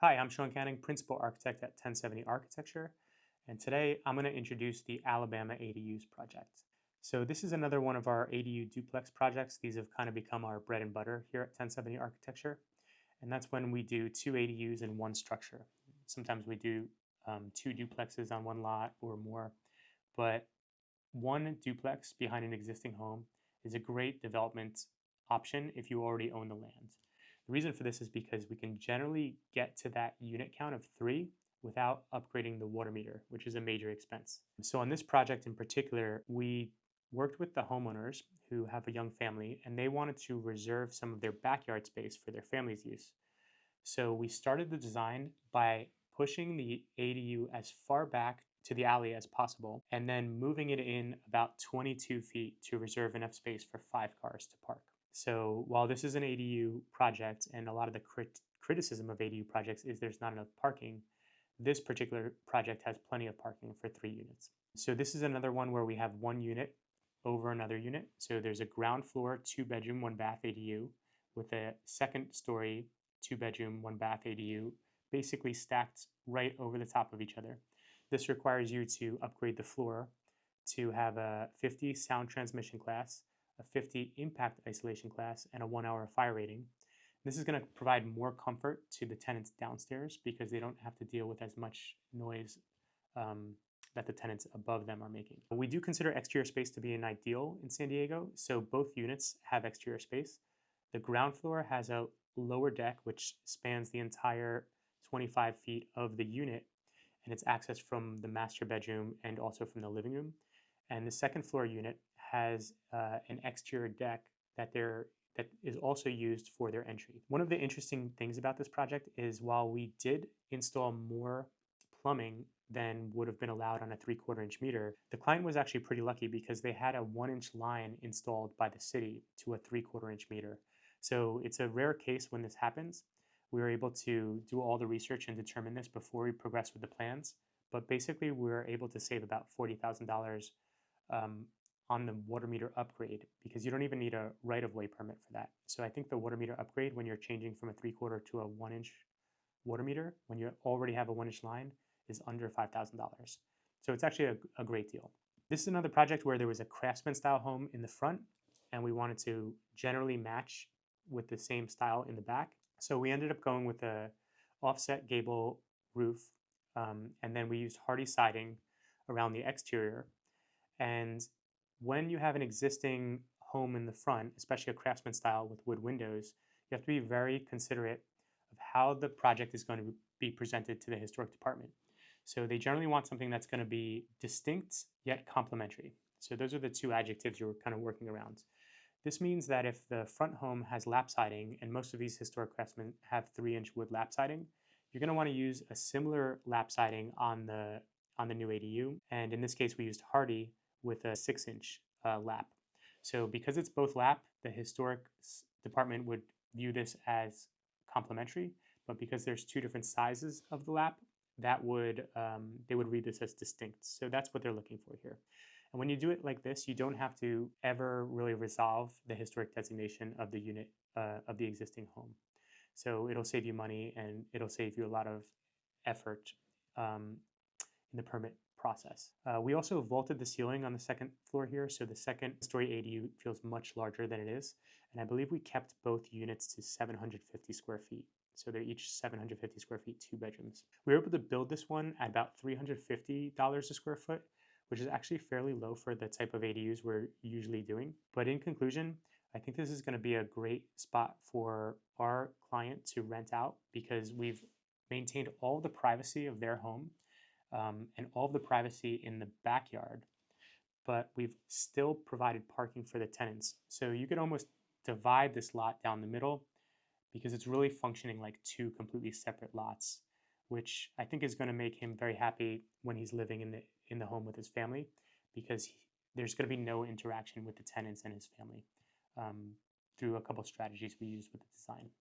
Hi, I'm Sean Canning, Principal Architect at 1070 Architecture, and today I'm going to introduce the Alabama ADUs project. So this is another one of our ADU duplex projects. These have kind of become our bread and butter here at 1070 Architecture, and that's when we do two ADUs in one structure. Sometimes we do two duplexes on one lot or more, but one duplex behind an existing home is a great development option if you already own the land. The reason for this is because we can generally get to that unit count of 3 without upgrading the water meter, which is a major expense. So on this project in particular, we worked with the homeowners who have a young family and they wanted to reserve some of their backyard space for their family's use. So we started the design by pushing the ADU as far back to the alley as possible and then moving it in about 22 feet to reserve enough space for 5 cars to park. So while this is an ADU project and a lot of the criticism of ADU projects is there's not enough parking, this particular project has plenty of parking for 3 units. So this is another one where we have one unit over another unit. So there's a ground floor, 2-bedroom, 1-bath ADU with a second story, 2-bedroom, 1-bath ADU, basically stacked right over the top of each other. This requires you to upgrade the floor to have a 50 sound transmission class, a 50 impact isolation class, and a 1-hour fire rating. This is going to provide more comfort to the tenants downstairs because they don't have to deal with as much noise that the tenants above them are making. We do consider exterior space to be an ideal in San Diego, so both units have exterior space. The ground floor has a lower deck which spans the entire 25 feet of the unit, and it's accessed from the master bedroom and also from the living room. And the second floor unit has an exterior deck that is also used for their entry. One of the interesting things about this project is while we did install more plumbing than would have been allowed on a 3/4 inch meter, the client was actually pretty lucky because they had a 1-inch line installed by the city to a 3/4 inch meter. So it's a rare case when this happens. We were able to do all the research and determine this before we progressed with the plans. But basically, we were able to save about $40,000 on the water meter upgrade because you don't even need a right-of-way permit for that. So I think the water meter upgrade, when you're changing from a 3/4 to a 1-inch water meter, when you already have a 1-inch line, is under $5,000. So it's actually a great deal. This is another project where there was a craftsman style home in the front, and we wanted to generally match with the same style in the back. So we ended up going with a offset gable roof, and then we used hardy siding around the exterior. And when you have an existing home in the front, especially a craftsman style with wood windows, you have to be very considerate of how the project is going to be presented to the historic department. So they generally want something that's going to be distinct yet complementary. So those are the two adjectives you're kind of working around. This means that if the front home has lap siding, and most of these historic craftsmen have 3-inch wood lap siding, you're going to want to use a similar lap siding on the new ADU. And in this case, we used hardy with a 6-inch lap. So because it's both lap, the historic department would view this as complementary, but because there's 2 different sizes of the lap, they would read this as distinct. So that's what they're looking for here. And when you do it like this, you don't have to ever really resolve the historic designation of the unit of the existing home. So it'll save you money and it'll save you a lot of effort in the permit process. We also vaulted the ceiling on the second floor here, so the second story ADU feels much larger than it is. And I believe we kept both units to 750 square feet. So they're each 750 square feet, 2 bedrooms. We were able to build this one at about $350 a square foot, which is actually fairly low for the type of ADUs we're usually doing. But in conclusion, I think this is going to be a great spot for our client to rent out because we've maintained all the privacy of their home and all of the privacy in the backyard, but we've still provided parking for the tenants. So you could almost divide this lot down the middle because it's really functioning like 2 completely separate lots, which I think is going to make him very happy when he's living in the home with his family because there's going to be no interaction with the tenants and his family through a couple strategies we used with the design.